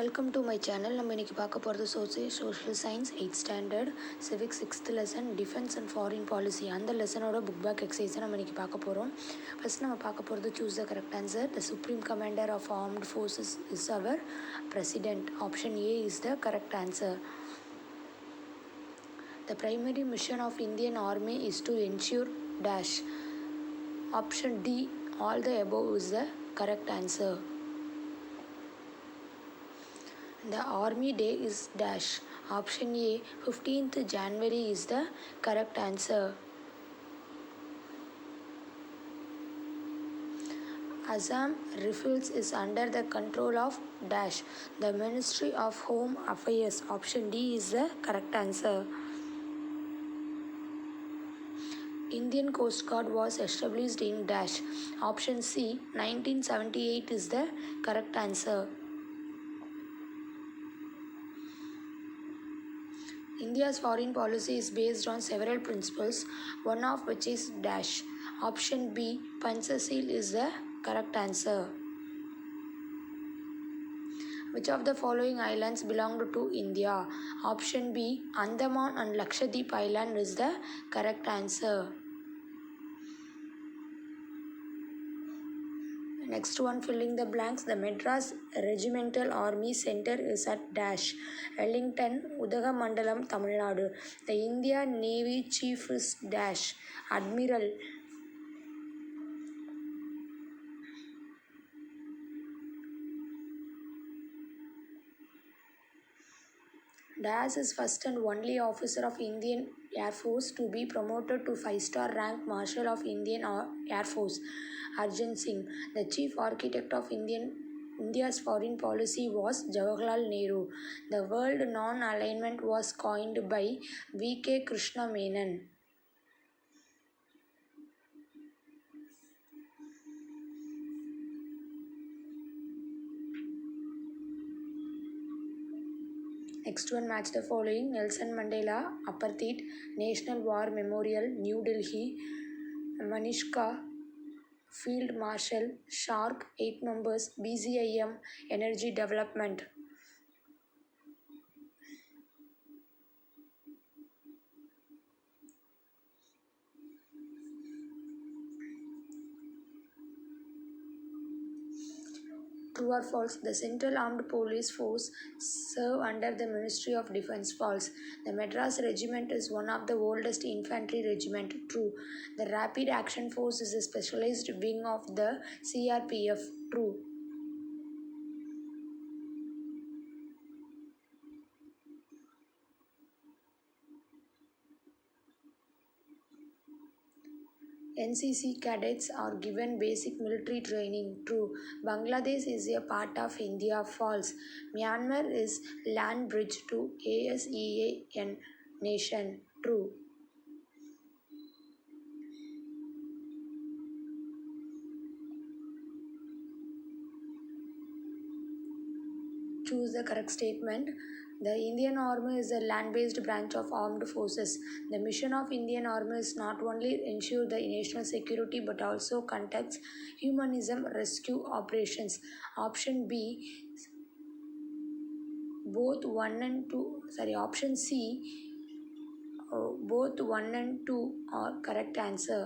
Welcome to my channel. நம்ம இன்றைக்கி பார்க்க போகிறது social science 8th standard civics 6th lesson defence and foreign policy. அந்த லெசனோட புக் பேக் எக்ஸசைஸை நம்ம இன்றைக்கி பார்க்க போகிறோம். ஃபஸ்ட் நம்ம பார்க்க போகிறது choose the correct answer. The supreme commander of armed forces is our president. Option A is the correct answer. The primary mission of Indian Army is to ensure dash. Option D, all the above is the correct answer. The Army Day is dash. Option A, 15th January is the correct answer. Assam Rifles is under the control of dash. The Ministry of Home Affairs. Option D is the correct answer. Indian Coast Guard was established in dash. Option C, 1978 is the correct answer. India's foreign policy is based on several principles, one of which is dash. Option B, Panchasheel is the correct answer. Which of the following islands belonged to India? Option B, Andaman and Lakshadweep Island is the correct answer. Next one, filling the blanks. The Madras Regimental Army Center is at dash. Wellington, Udagamandalam, Tamil Nadu. The Indian Navy Chief is dash. Admiral. Das is first and only officer of Indian Air Force to be promoted to 5-star rank Marshal of Indian Air Force. Arjun Singh. The chief architect of India's foreign policy was Jawaharlal Nehru. The word non-alignment was coined by V.K. Krishna Menon. Next one, match the following. Nelson Mandela, Apartheid, National War Memorial, New Delhi. Manishka, Field Marshal, Shark, 8 members, BCIM, Energy Development. True or false? The Central Armed Police Force serve under the Ministry of Defence. False. The Madras Regiment is one of the oldest infantry regiment. True. The Rapid Action Force is a specialized wing of the CRPF. True. NCC cadets are given basic military training. True. Bangladesh is a part of India. False. Myanmar is land bridge to ASEAN nation. True. Choose the correct statement. The Indian Army is a land-based branch of armed forces. The mission of Indian Army is not only ensure the national security but also conducts humanism rescue operations. Option B, both 1 and 2. Option C, both 1 and 2 are correct answer.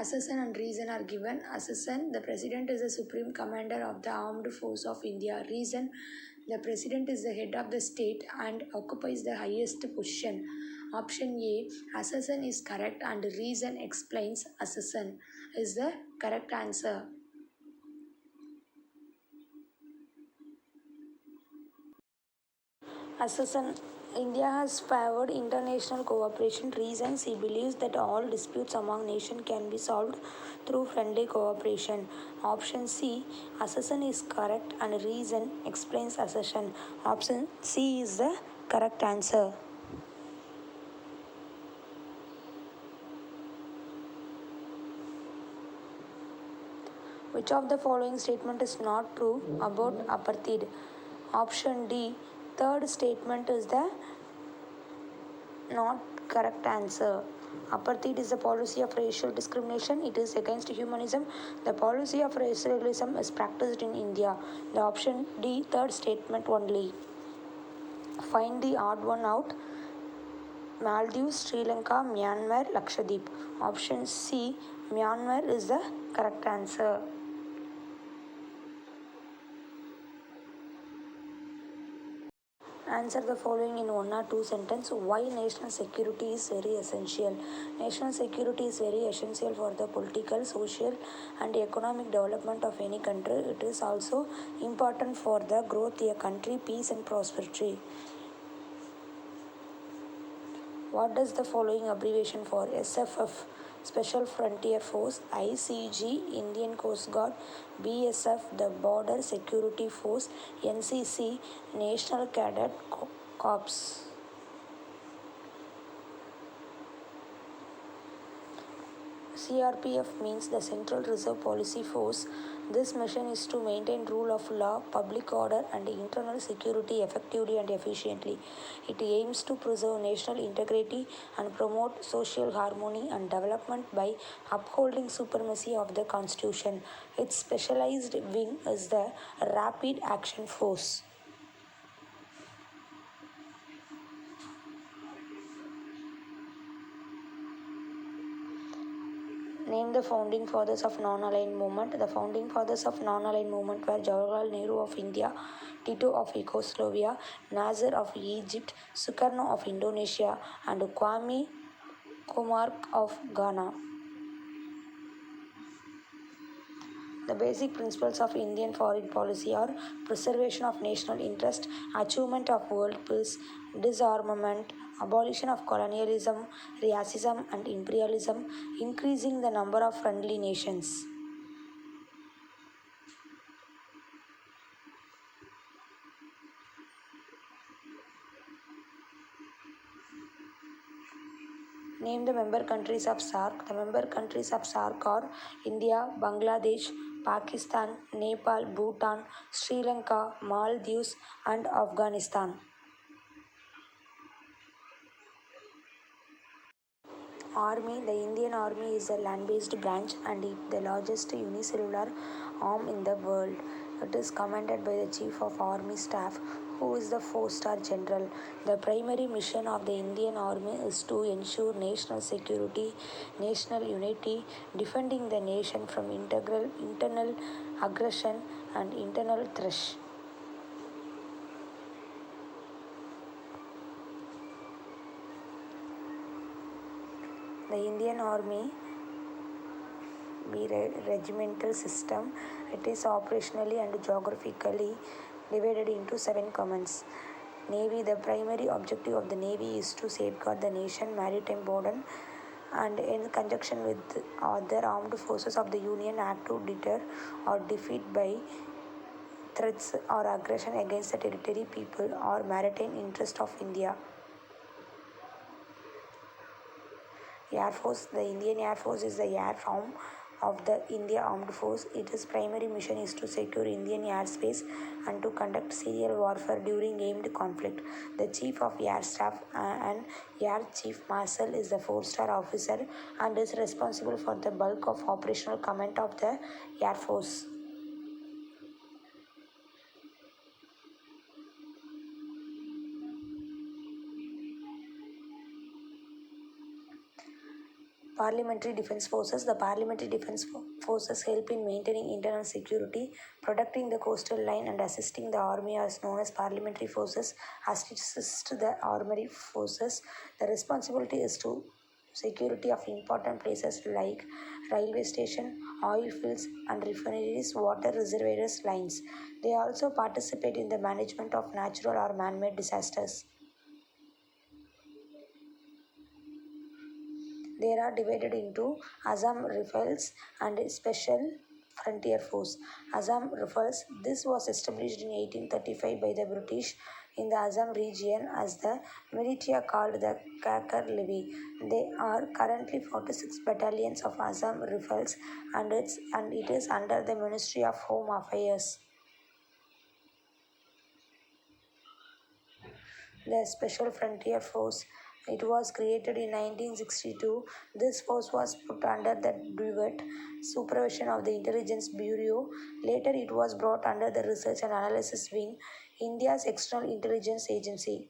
Assassin and reason are given. Assassin, the president is the supreme commander of the armed force of India. Reason, the president is the head of the state and occupies the highest position. Option A, assassin is correct and reason explains assassin is the correct answer. Assassin, India has favored international cooperation. Reasons, he believes that all disputes among nations can be solved through friendly cooperation. Option C, assassin is correct and reason explains assassin. Option C is the correct answer. Which of the following statement is not true about apartheid? Option D, third statement is the not correct answer. Apartheid is the policy of racial discrimination. It is against humanism. The policy of racialism is practiced in India. The option D, third statement only. Find the odd one out. Maldives, Sri Lanka, Myanmar, Lakshadweep. Option C, Myanmar is the correct answer. Answer the following in one or two sentences. Why national security is very essential? National security is very essential for the political, social, and economic development of any country. It is also important for the growth of a country, peace, and prosperity. What does the following abbreviation for? SFF, Special Frontier Force; ICG, Indian Coast Guard; BSF, the Border Security Force; NCC, National Cadet Corps. CRPF means the Central Reserve Police Force. This mission is to maintain rule of law, public order, and internal security effectively and efficiently. It aims to preserve national integrity and promote social harmony and development by upholding supremacy of the Constitution. Its specialized wing is the Rapid Action Force. Name the founding fathers of non-aligned movement. The founding fathers of non-aligned movement were Jawaharlal Nehru of India, Tito of Yugoslavia, Nasser of Egypt, Sukarno of Indonesia, and Kwame Nkrumah of Ghana. The basic principles of Indian foreign policy are preservation of national interest, achievement of world peace, disarmament, abolition of colonialism, racism and imperialism, increasing the number of friendly nations. Name the member countries of SAARC. The member countries of SAARC are India, Bangladesh, Pakistan, Nepal, Bhutan, Sri Lanka, Maldives, and Afghanistan. Army. The Indian Army is a land-based branch and the largest unicellular arm in the world. It is commanded by the Chief of Army Staff, who is the four-star general. The primary mission of the Indian Army is to ensure national security, national unity, defending the nation from internal aggression and internal threats. The Indian Army regimental system. It is operationally and geographically divided into 7 commands. Navy. The primary objective of the Navy is to safeguard the nation maritime border and in conjunction with other armed forces of the Union act to deter or defeat by threats or aggression against the territory, people or maritime interest of India. Air Force. The Indian Air Force is the air arm of the India Armed Force. Its primary mission is to secure Indian airspace and to conduct serial warfare during aimed conflict. The Chief of Air Staff and Air Chief Marshal is the four-star officer and is responsible for the bulk of operational command of the Air Force. Parliamentary Defence Forces. The Parliamentary Defence Forces help in maintaining internal security, protecting the coastal line, and assisting the army, as known as parliamentary forces, assist the armed forces. The responsibility is to security of important places like railway station, oil fields and refineries, water reservoirs, lines. They also participate in the management of natural or man-made disasters. They are divided into Assam Rifles and Special Frontier Force. Assam Rifles. This was established in 1835 by the British in the Assam region as the militia called the Kakar Levy. They are currently 46 battalions of Assam Rifles and it is under the Ministry of Home Affairs. The Special Frontier Force. It was created in 1962. This force was put under the direct supervision of the Intelligence Bureau. Later, it was brought under the Research and Analysis Wing, India's external intelligence agency.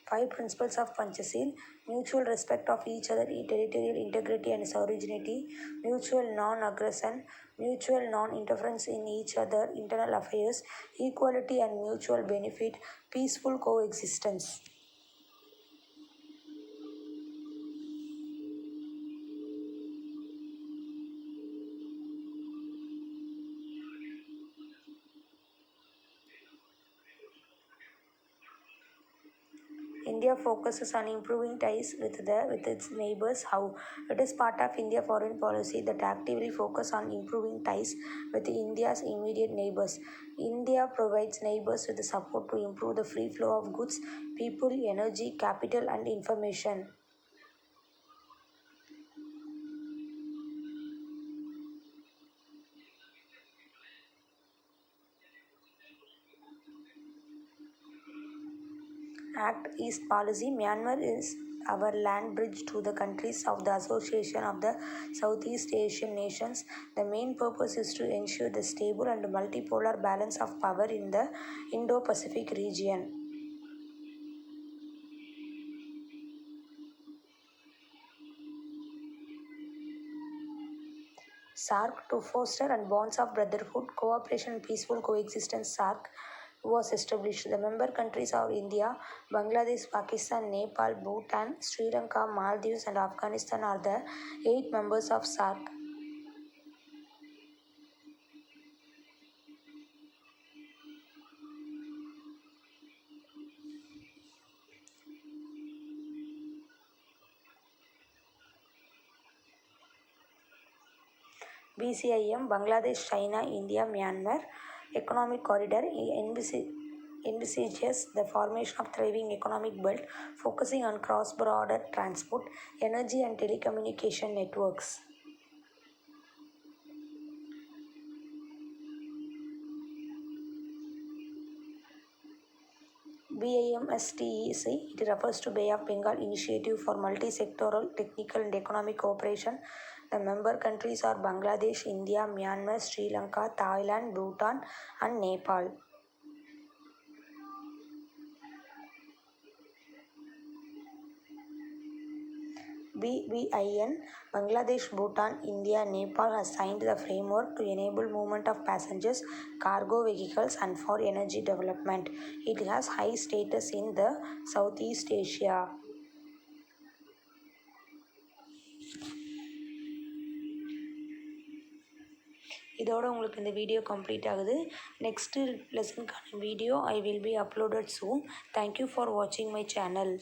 Five principles of Panchasheel: mutual respect of each other, territorial integrity and sovereignty, mutual non-aggression, mutual non-interference in each other internal affairs, equality and mutual benefit, peaceful coexistence. India focuses on improving ties with its neighbors. How? It is part of India foreign policy that actively focus on improving ties with India's immediate neighbors. India provides neighbors with the support to improve the free flow of goods, people, energy, capital, and information. Act East policy. Myanmar is our land bridge to the countries of the Association of the Southeast Asian Nations. The main purpose is to ensure the stable and multipolar balance of power in the Indo Pacific region. SARC to foster and bonds of brotherhood, cooperation, and peaceful coexistence. SARC was established. The member countries are India, Bangladesh, Pakistan, Nepal, Bhutan, Sri Lanka, Maldives, and Afghanistan are the 8 members of SARC. BCIM, Bangladesh, China, India, Myanmar Economic Corridor envisages the formation of thriving economic belt focusing on cross-border transport, energy and telecommunication networks. BIMSTEC, it refers to Bay of Bengal Initiative for Multi-Sectoral Technical and Economic Cooperation. The member countries are Bangladesh, India, Myanmar, Sri Lanka, Thailand, Bhutan, and Nepal. BBIN, Bangladesh, Bhutan, India, Nepal has signed the framework to enable movement of passengers, cargo vehicles, and for energy development. It has high status in the Southeast Asia. இதோட உங்களுக்கு இந்த video complete ஆகுது. Next லெசனுக்கான video I will be uploaded soon. Thank you for வாட்சிங் my channel.